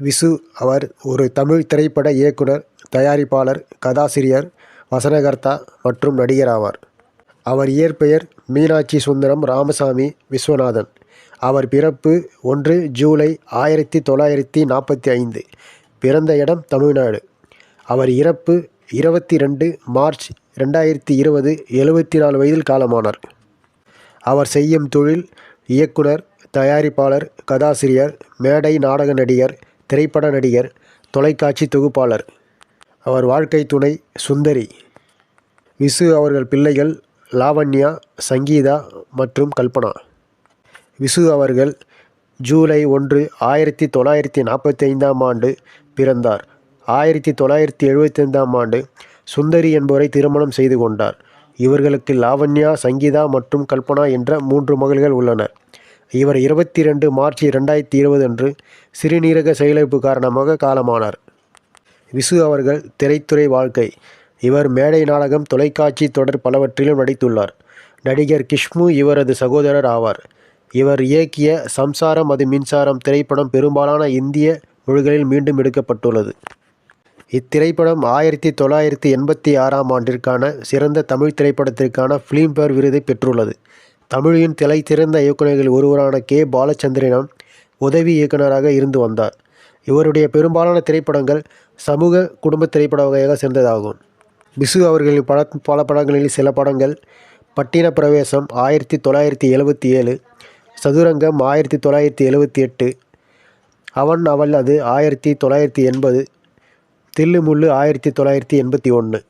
விசு அவர் ஒரு தமிழ் திரைப்பட இயக்குனர், தயாரிப்பாளர், கதாசிரியர், வசனகர்த்தா மற்றும் நடிகர் ஆவார். அவர் இயற்பெயர் மீனாட்சி சுந்தரம் ராமசாமி விஸ்வநாதன். அவர் பிறப்பு 1 ஜூலை 1945. பிறந்த இடம் தமிழ்நாடு. அவர் இறப்பு 22 மார்ச் 2020. 74 வயதில் காலமானார். அவர் செய்யும் தொழில் இயக்குனர், தயாரிப்பாளர், கதாசிரியர், மேடை நாடக நடிகர், திரைப்பட நடிகர், தொலைக்காட்சி தொகுப்பாளர். அவர் வாழ்க்கை துணை சுந்தரி. விசு அவர்கள் பிள்ளைகள் லாவண்யா, சங்கீதா மற்றும் கல்பனா. விசு அவர்கள் ஜூலை 1, 1945 ஆண்டு பிறந்தார். 1975 ஆண்டு சுந்தரி என்பவரை திருமணம் செய்து கொண்டார். இவர்களுக்கு லாவண்யா, சங்கீதா மற்றும் கல்பனா என்ற 3 மகள்கள் உள்ளனர். இவர் 22 மார்ச் 2020 அன்று சிறுநீரக செயலிழப்பு காரணமாக காலமானார். விசு அவர்கள் திரைத்துறை வாழ்க்கை. இவர் மேடை நாடகம், தொலைக்காட்சி தொடர் பலவற்றிலும் நடித்துள்ளார். நடிகர் கிஷ்மு இவரது சகோதரர் ஆவார். இவர் இயக்கிய சம்சாரம் அது மின்சாரம் திரைப்படம் பெரும்பாலான இந்திய மொழிகளில் மீண்டும் எடுக்கப்பட்டுள்ளது. இத்திரைப்படம் 1986 ஆண்டிற்கான சிறந்த தமிழ் திரைப்படத்திற்கான ஃபிலிம்பேர் விருதை பெற்றுள்ளது. தமிழின் தலைசிறந்த இயக்குநர்களில் ஒருவரான கே. பாலச்சந்திரன் உதவி இயக்குநராக இருந்து வந்தார். இவருடைய பெரும்பாலான திரைப்படங்கள் சமூக குடும்ப திரைப்பட வகையாக சேர்ந்ததாகும். விசு அவர்களின் பல படங்களில் சில படங்கள்: பட்டின பிரவேசம் 1977, சதுரங்கம் 1978, அவன் அவள் அது 1980, தில்லு முள்ளு 1981.